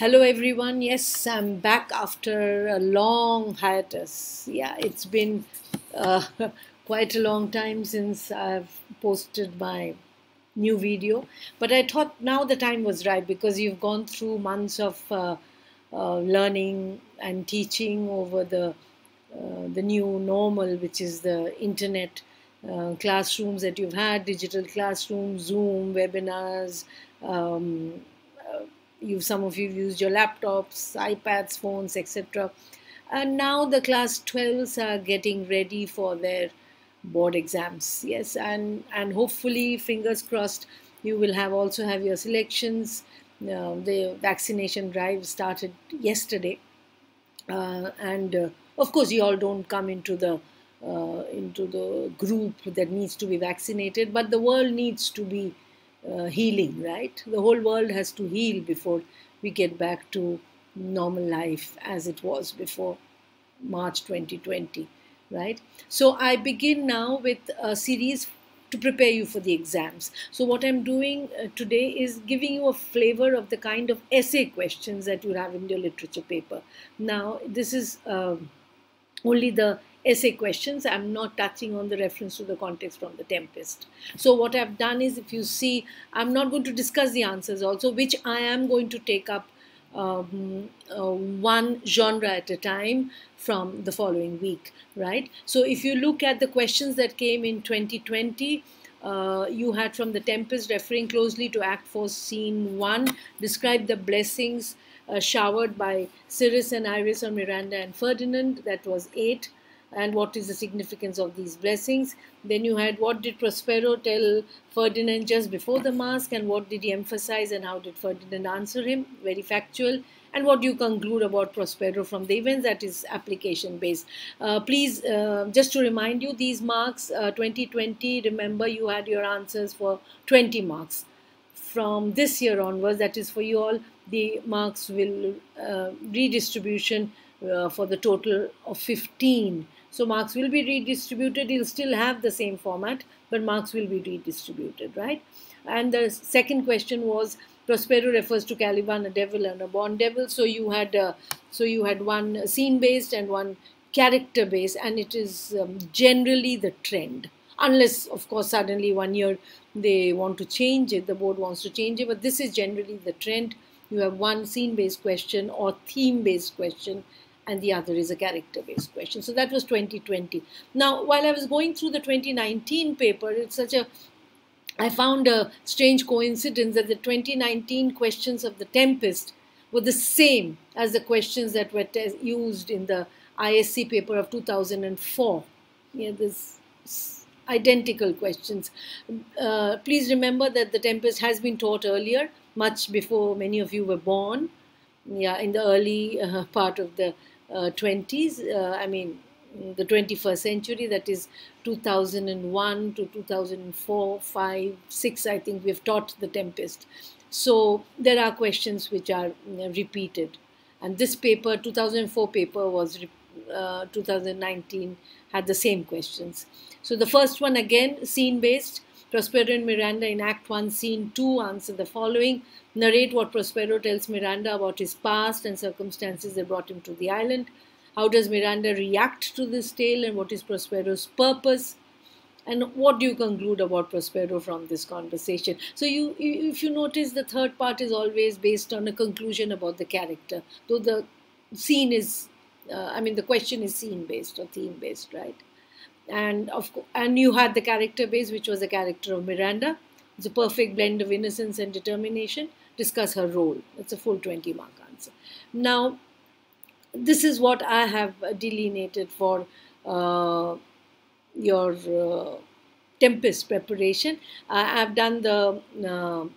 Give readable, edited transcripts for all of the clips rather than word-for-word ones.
Hello everyone. Yes, I'm back after a long hiatus. Yeah, it's been uh, quite a long time since I've posted my new video, but I thought now the time was right because you've gone through months of learning and teaching over the new normal, which is the internet classrooms that you've had, digital classrooms, Zoom, webinars. Um, some of you used your laptops, iPads, phones, etc. And now the class 12s are getting ready for their board exams. Yes, and hopefully, fingers crossed, you will have also have your selections. The vaccination drive started yesterday, and of course you all don't come into the group that needs to be vaccinated, but the world needs to be healing, right? The whole world has to heal before we get back to normal life as it was before March 2020, right? So I begin now with a series to prepare you for the exams. So what I'm doing today is giving you a flavor of the kind of essay questions that you have in your literature paper. Now, this is only the essay questions. I'm not touching on the reference to the context from The Tempest. So what I've done is, if you see, I'm not going to discuss the answers also, which I am going to take up one genre at a time from the following week, right? So if you look at the questions that came in 2020, you had from The Tempest, referring closely to Act 4, Scene 1, describe the blessings showered by Cyrus and Iris on Miranda and Ferdinand. That was 8. And what is the significance of these blessings? Then you had, what did Prospero tell Ferdinand just before the mask, and what did he emphasize, and how did Ferdinand answer him? Very factual. And what do you conclude about Prospero from the events? That is application based. Please, just to remind you, these marks, 2020, remember you had your answers for 20 marks. From this year onwards, that is for you all, the marks will redistribution for the total of 15. So marks will be redistributed. You'll still have the same format, but marks will be redistributed, right? And the second question was, Prospero refers to Caliban, a devil and a born devil. So you had one scene based and one character based, and it is generally the trend. Unless, of course, suddenly one year they want to change it, the board wants to change it, but this is generally the trend. You have one scene-based question or theme-based question, and the other is a character-based question. So that was 2020. Now, while I was going through the 2019 paper, I found a strange coincidence that the 2019 questions of The Tempest were the same as the questions that were used in the ISC paper of 2004. Yeah, this identical questions. Please remember that The Tempest has been taught earlier, much before many of you were born. Yeah, in the early part of the 20s. I mean, the 21st century, that is 2001 to 2004, 5, 6, I think we've taught The Tempest. So there are questions which are repeated. And this paper, 2004 paper, was 2019, had the same questions. So the first one, again, scene-based. Prospero and Miranda in Act 1, Scene 2 answer the following. Narrate what Prospero tells Miranda about his past and circumstances that brought him to the island. How does Miranda react to this tale, and what is Prospero's purpose? And what do you conclude about Prospero from this conversation? So if you notice, the third part is always based on a conclusion about the character, though the scene is, the question is scene-based or theme-based, right? And you had the character base, which was the character of Miranda. It's a perfect blend of innocence and determination. Discuss her role. It's a full 20-mark answer. Now, this is what I have delineated for your Tempest preparation. I've done the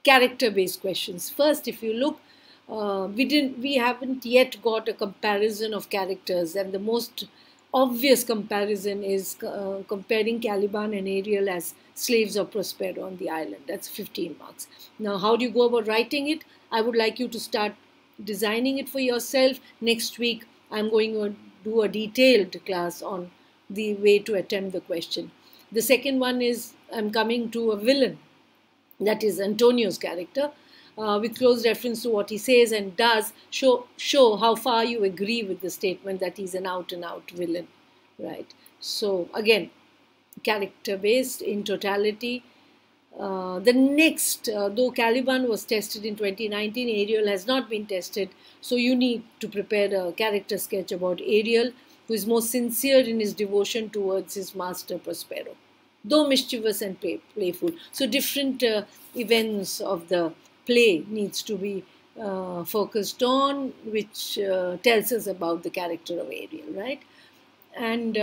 character-based questions. First, if you look, we haven't yet got a comparison of characters, and the most obvious comparison is comparing Caliban and Ariel as slaves of Prospero on the island. That's 15 marks. Now, how do you go about writing it? I would like you to start designing it for yourself. Next week, I'm going to do a detailed class on the way to attempt the question. The second one is, I'm coming to a villain. That is Antonio's character. with close reference to what he says and does, show how far you agree with the statement that he's an out-and-out villain, right? So again, character-based in totality. The next, though Caliban was tested in 2019, Ariel has not been tested. So you need to prepare a character sketch about Ariel, who is most sincere in his devotion towards his master Prospero, though mischievous and playful. So different events of the play needs to be focused on, which tells us about the character of Ariel, right? And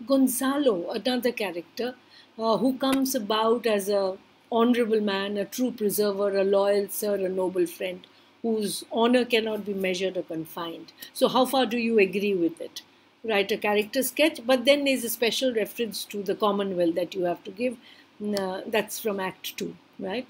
Gonzalo, another character who comes about as a honorable man, a true preserver, a loyal sir, a noble friend, whose honor cannot be measured or confined. So how far do you agree with it? Write a character sketch, but then there's a special reference to the Commonwealth that you have to give. That's from Act 2, right?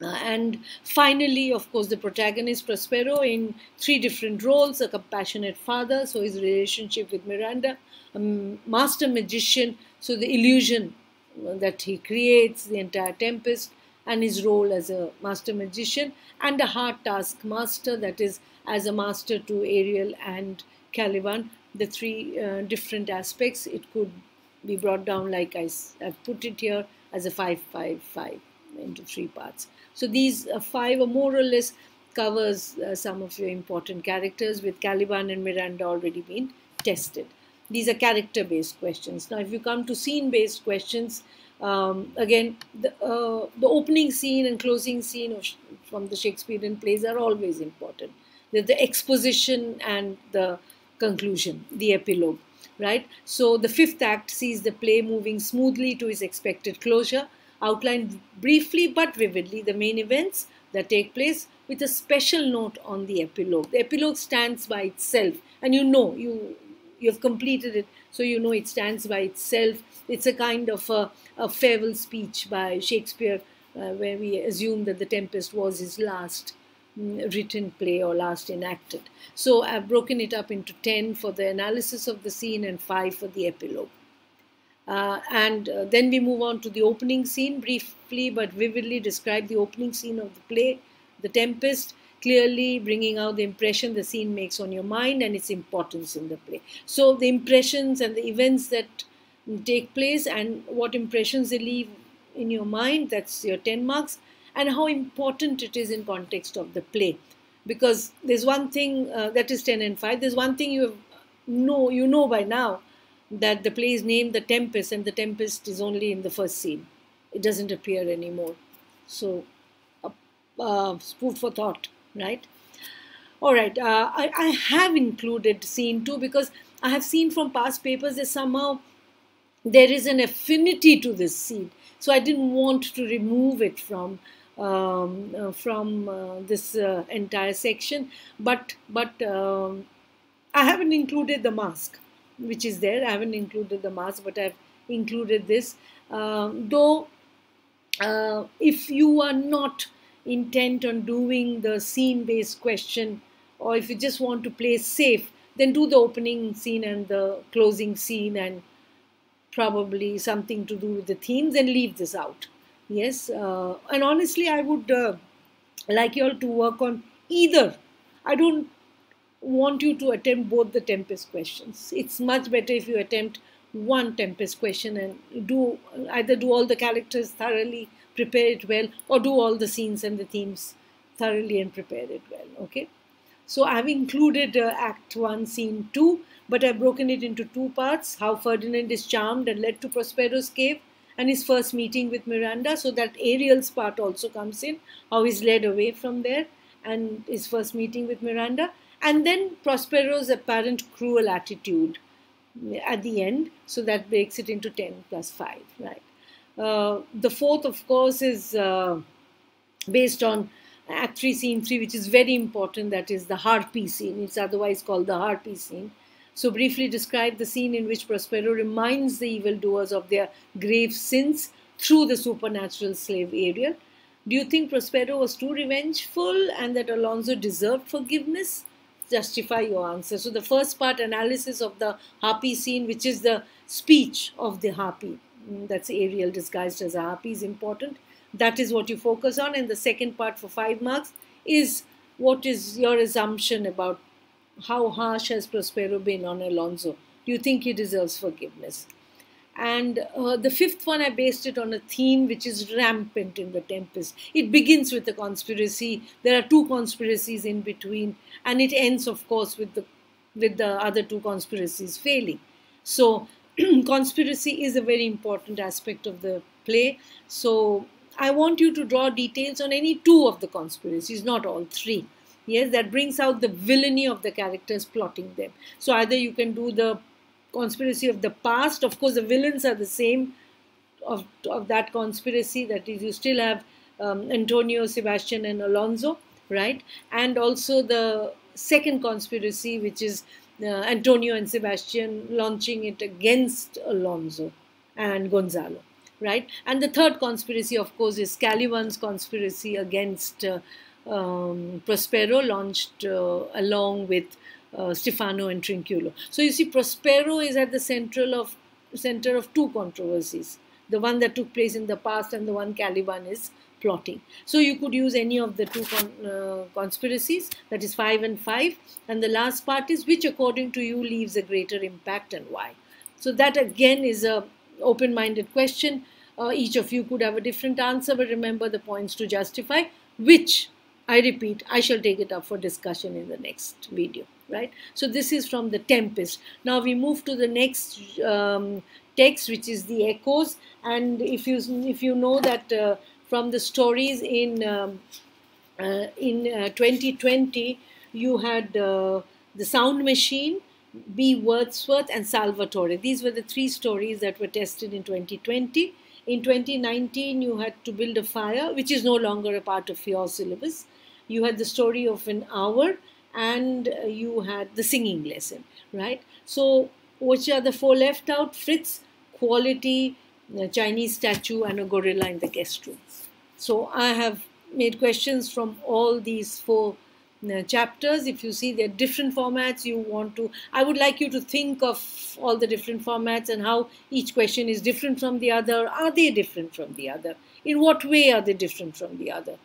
And finally, of course, the protagonist Prospero in three different roles: a compassionate father, so his relationship with Miranda; a master magician, so the illusion that he creates, the entire Tempest, and his role as a master magician; and a hard task master, that is, as a master to Ariel and Caliban. The three different aspects. It could be brought down like I've put it here as a 5-5-5 into three parts. So these five, or more or less, covers some of your important characters, with Caliban and Miranda already been tested. These are character-based questions. Now, if you come to scene-based questions, again, the opening scene and closing scene from the Shakespearean plays are always important. The exposition and the conclusion, the epilogue, right? So the fifth act sees the play moving smoothly to its expected closure, outline briefly but vividly the main events that take place, with a special note on the epilogue. The epilogue stands by itself, and you have completed it, so you know it stands by itself. It's a kind of a farewell speech by Shakespeare, where we assume that The Tempest was his last written play or last enacted. So I've broken it up into 10 for the analysis of the scene and 5 for the epilogue. Then we move on to the opening scene. Briefly but vividly describe the opening scene of the play, The Tempest, clearly bringing out the impression the scene makes on your mind and its importance in the play. So the impressions and the events that take place and what impressions they leave in your mind, that's your 10 marks, and how important it is in context of the play. Because there's one thing, that is 10 and 5, there's one thing you know by now, that the play is named The Tempest, and the Tempest is only in the first scene. It doesn't appear anymore. So, food for thought, right? All right, I have included scene 2 because I have seen from past papers that somehow there is an affinity to this scene. So I didn't want to remove it from this entire section, but I haven't included the mask, which is there. I haven't included the mask, but I've included this. Though, if you are not intent on doing the scene-based question, or if you just want to play safe, then do the opening scene and the closing scene and probably something to do with the themes, and leave this out. Yes, and honestly, I would like you all to work on either. I don't want you to attempt both the Tempest questions. It's much better if you attempt one Tempest question and either do all the characters thoroughly, prepare it well, or do all the scenes and the themes thoroughly and prepare it well. Okay. So I've included Act 1, Scene 2, but I've broken it into two parts: how Ferdinand is charmed and led to Prospero's cave, and his first meeting with Miranda, so that Ariel's part also comes in, how he's led away from there, and his first meeting with Miranda, and then Prospero's apparent cruel attitude at the end, so that breaks it into 10 plus 5, right? The fourth, of course, is based on Act 3, Scene 3, which is very important, that is the harpy scene. It's otherwise called the harpy scene. So briefly describe the scene in which Prospero reminds the evildoers of their grave sins through the supernatural slave Ariel. Do you think Prospero was too revengeful and that Alonso deserved forgiveness? Justify your answer. So the first part, analysis of the harpy scene, which is the speech of the harpy. That's Ariel disguised as a harpy, is important. That is what you focus on. And the second part for 5 marks is what is your assumption about how harsh has Prospero been on Alonso? Do you think he deserves forgiveness? And the fifth one, I based it on a theme which is rampant in The Tempest. It begins with a conspiracy. There are two conspiracies in between, and it ends, of course, with the other two conspiracies failing. So, conspiracy is a very important aspect of the play. So, I want you to draw details on any two of the conspiracies, not all three. Yes, that brings out the villainy of the characters plotting them. So, either you can do the conspiracy of the past. Of course, the villains are the same of that conspiracy. That is, you still have Antonio, Sebastian, and Alonso, right? And also the second conspiracy, which is Antonio and Sebastian launching it against Alonso and Gonzalo, right? And the third conspiracy, of course, is Caliban's conspiracy against Prospero, launched along with Stefano and Trinculo. So you see, Prospero is at the center of two controversies: the one that took place in the past and the one Caliban is plotting. So you could use any of the two conspiracies, that is 5 and 5, and the last part is which according to you leaves a greater impact and why. So that again is a open-minded question. Each of you could have a different answer, but remember the points to justify, which, I repeat, I shall take it up for discussion in the next video, right? So this is from The Tempest. Now we move to the next text, which is The Echoes. And if you know that from the stories in 2020, you had The Sound Machine, B. Wordsworth, and Salvatore. These were the three stories that were tested in 2020. In 2019, you had To Build a Fire, which is no longer a part of your syllabus. You had The Story of an Hour, and you had The Singing Lesson, right? So which are the four left out? Fritz, Quality, a Chinese Statue, and a Gorilla in the Guest Room. So I have made questions from all these four chapters. If you see, they're different formats. I would like you to think of all the different formats and how each question is different from the other. Are they different from the other? In what way are they different from the other?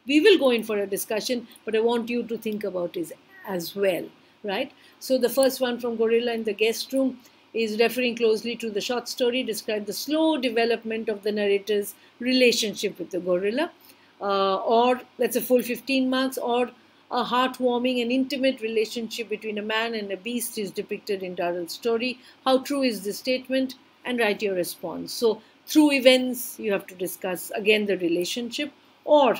We will go in for a discussion, but I want you to think about it as well, right? So the first one from Gorilla in the Guest Room is referring closely to the short story, describe the slow development of the narrator's relationship with the gorilla, or that's a full 15 marks, or a heartwarming and intimate relationship between a man and a beast is depicted in Darrell's story. How true is this statement? And write your response. So through events, you have to discuss again the relationship. Or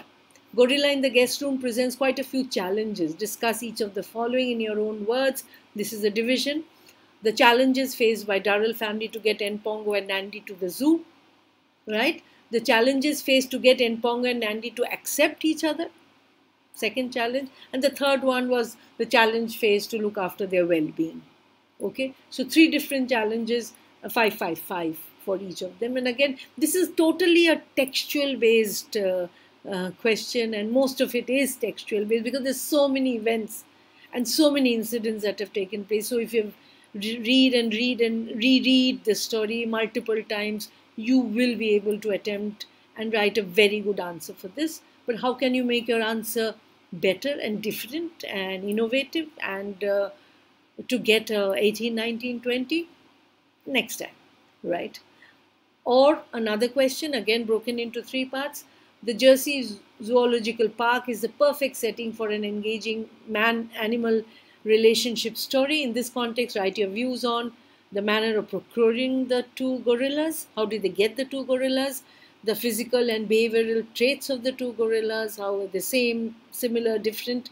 Gorilla in the Guest Room presents quite a few challenges. Discuss each of the following in your own words. This is a division. The challenges faced by Darrell family to get Npongo and Nandi to the zoo, right? The challenges faced to get Npongo and Nandi to accept each other, second challenge. And the third one was the challenge faced to look after their well-being. Okay, so three different challenges, 5, 5, 5 for each of them. And again, this is totally a textual-based question, and most of it is textual-based because there's so many events and so many incidents that have taken place. So if you read and reread the story multiple times, you will be able to attempt and write a very good answer for this. But how can you make your answer better and different and innovative and to get 18, 19, 20 next time, right? Or another question, again broken into three parts. The Jersey Zoological Park is the perfect setting for an engaging man-animal relationship story. In this context, write your views on the manner of procuring the two gorillas. How did they get the two gorillas? The physical and behavioral traits of the two gorillas. How are they same, similar, different?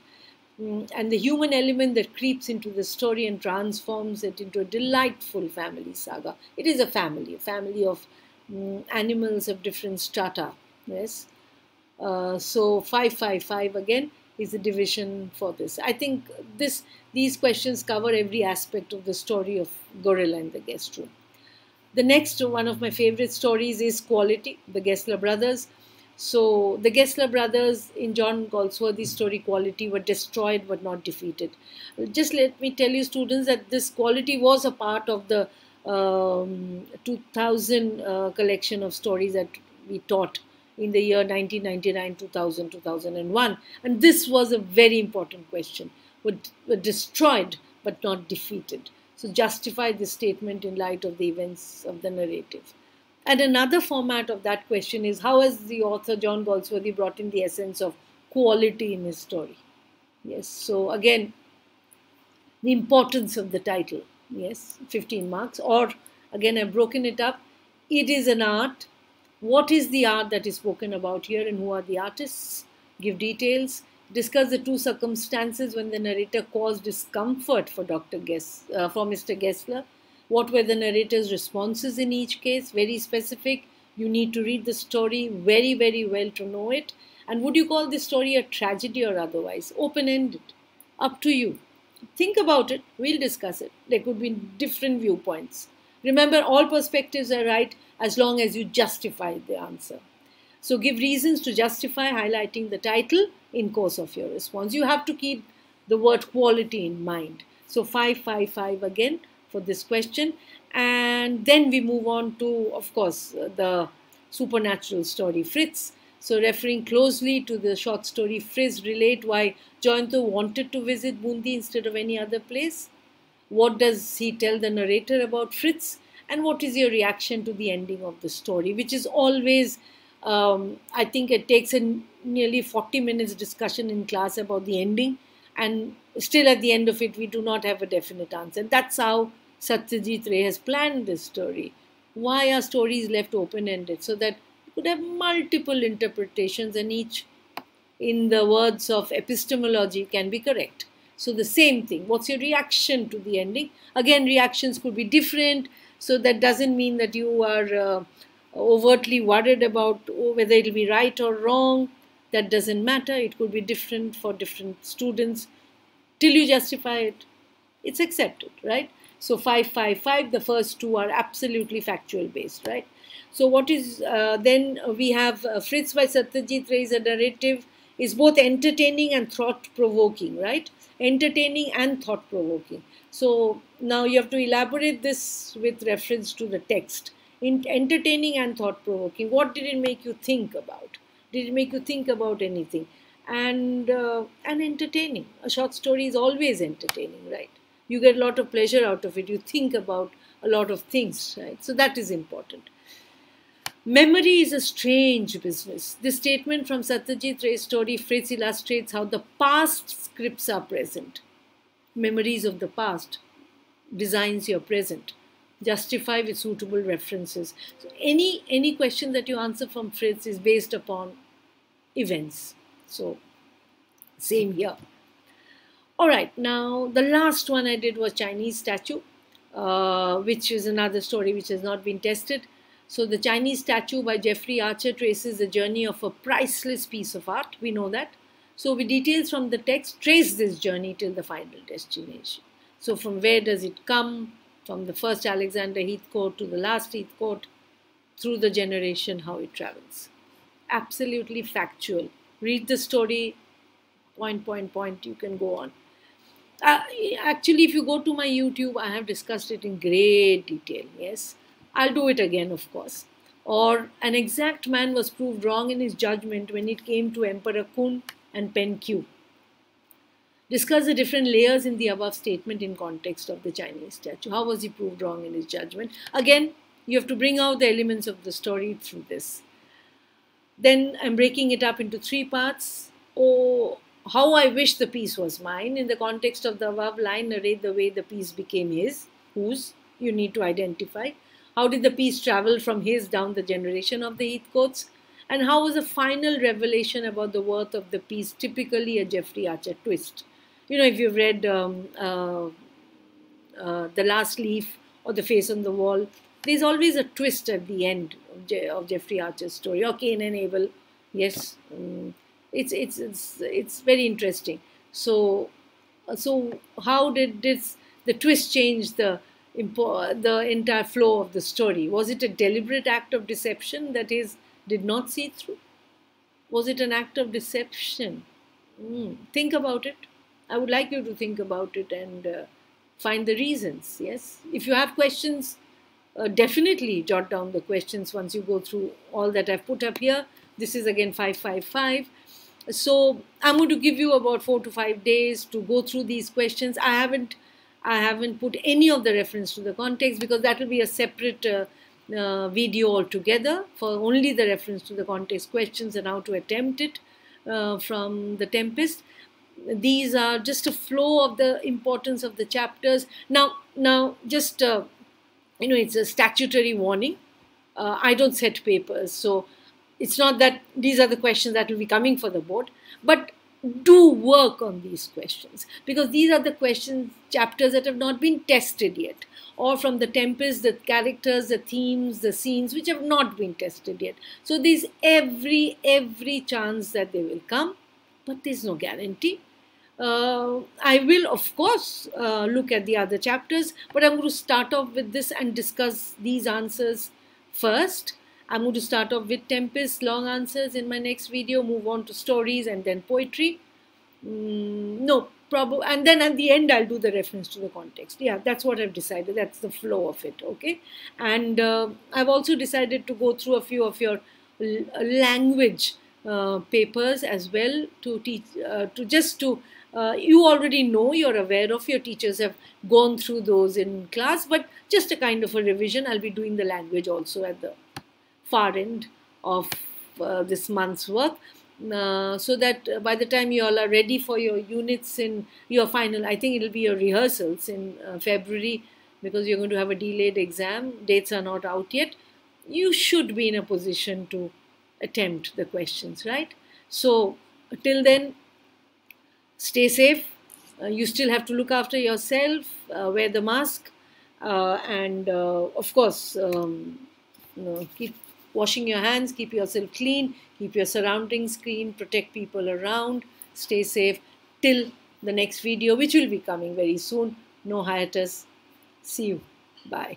And the human element that creeps into the story and transforms it into a delightful family saga. It is a family of animals of different strata. Yes. So 5, 5, 5 again is the division for this. I think these questions cover every aspect of the story of Gorilla in the Guest Room. The next one of my favorite stories is Quality, the Gessler brothers. So the Gessler brothers in John Galsworthy's story Quality were destroyed but not defeated. Just let me tell you, students, that this Quality was a part of the 2000 collection of stories that we taught in the year 1999, 2000, 2001. And this was a very important question. Were destroyed but not defeated. So justify this statement in light of the events of the narrative. And another format of that question is, how has the author John Galsworthy brought in the essence of quality in his story? Yes, so again, the importance of the title. Yes, 15 marks. Or again, I've broken it up. It is an art. What is the art that is spoken about here, and who are the artists? Give details. Discuss the two circumstances when the narrator caused discomfort for for Mr. Gessler. What were the narrator's responses in each case? Very specific. You need to read the story very, very well to know it. And would you call this story a tragedy or otherwise? Open-ended. Up to you. Think about it. We'll discuss it. There could be different viewpoints. Remember, all perspectives are right as long as you justify the answer. So give reasons to justify highlighting the title in course of your response. You have to keep the word quality in mind. So 5, 5, 5 again for this question. And then we move on to, of course, the supernatural story, Fritz. So referring closely to the short story Fritz, relate why Joyantho wanted to visit Bundi instead of any other place. What does he tell the narrator about Fritz? And what is your reaction to the ending of the story, which is always, I think it takes a nearly 40 minutes discussion in class about the ending, and still at the end of it we do not have a definite answer. That's how Satyajit Ray has planned this story. Why are stories left open-ended? So that you could have multiple interpretations, and each, in the words of epistemology, can be correct. So the same thing. What's your reaction to the ending? Again, reactions could be different. So that doesn't mean that you are overtly worried about whether it will be right or wrong. That doesn't matter. It could be different for different students. Till you justify it, it's accepted, right? So 5, 5, 5, the first two are absolutely factual based, right? So what is, then we have Fritz by Satyajit Ray is a narrative, is both entertaining and thought-provoking, right? Entertaining and thought-provoking. So now you have to elaborate this with reference to the text. Entertaining and thought-provoking. What did it make you think about? Did it make you think about anything? And entertaining. A short story is always entertaining, right? You get a lot of pleasure out of it. You think about a lot of things, right? So that is important. Memory is a strange business. This statement from Satyajit Ray's story, Fritz, illustrates how the past scripts are present. Memories of the past designs your present. Justify with suitable references. So any question that you answer from Fritz is based upon events. So same here. All right, now the last one I did was Chinese statue, which is another story which has not been tested. So the Chinese statue by Jeffrey Archer traces the journey of a priceless piece of art. We know that. So with details from the text, trace this journey till the final destination. So from where does it come? From the first Alexander Heathcote to the last Heathcote, through the generation, how it travels. Absolutely factual. Read the story, point, you can go on. Actually, if you go to my YouTube, I have discussed it in great detail, yes. I'll do it again, of course. Or an exact man was proved wrong in his judgment when it came to Emperor Kun and Pen Qiu. Discuss the different layers in the above statement in context of the Chinese statue. How was he proved wrong in his judgment? Again, you have to bring out the elements of the story through this. Then I'm breaking it up into 3 parts. Oh, how I wish the piece was mine. In the context of the above line, narrate the way the piece became his, whose, you need to identify. How did the piece travel from his down the generation of the Heathcotes? And how was the final revelation about the worth of the piece typically a Jeffrey Archer twist? You know, if you've read The Last Leaf or The Face on the Wall, there's always a twist at the end of Jeffrey Archer's story, or Cain and Abel. Yes, it's very interesting. So how did the twist change the entire flow of the story? Was it a deliberate act of deception that is did not see through? Was it an act of deception? Think about it. I would like you to think about it and find the reasons. Yes, if you have questions, definitely jot down the questions once you go through all that I've put up here. This is again 555. So I'm going to give you about 4 to 5 days to go through these questions. I haven't put any of the reference to the context because that will be a separate video altogether for only the reference to the context questions and how to attempt it from the Tempest. These are just a flow of the importance of the chapters. Now, just it's a statutory warning. I don't set papers, so it's not that these are the questions that will be coming for the board, but do work on these questions because these are the questions, chapters that have not been tested yet, or from the Tempest, the characters, the themes, the scenes which have not been tested yet. So there's every chance that they will come, but there's no guarantee. I will, of course, look at the other chapters, but I'm going to start off with this and discuss these answers first. I'm going to start off with Tempest, long answers in my next video, move on to stories and then poetry. And then at the end I'll do the reference to the context. Yeah, that's what I've decided. That's the flow of it, okay? And I've also decided to go through a few of your language papers as well to teach, you already know, you're aware of, your teachers have gone through those in class, but just a kind of a revision. I'll be doing the language also at the far end of this month's work, so that by the time you all are ready for your units in your final, I think it'll be your rehearsals in February, because you're going to have a delayed exam. Dates are not out yet. You should be in a position to attempt the questions, right? So till then, stay safe. You still have to look after yourself, wear the mask, and of course, keep washing your hands, keep yourself clean, keep your surroundings clean, protect people around, stay safe till the next video, which will be coming very soon. No hiatus. See you. Bye.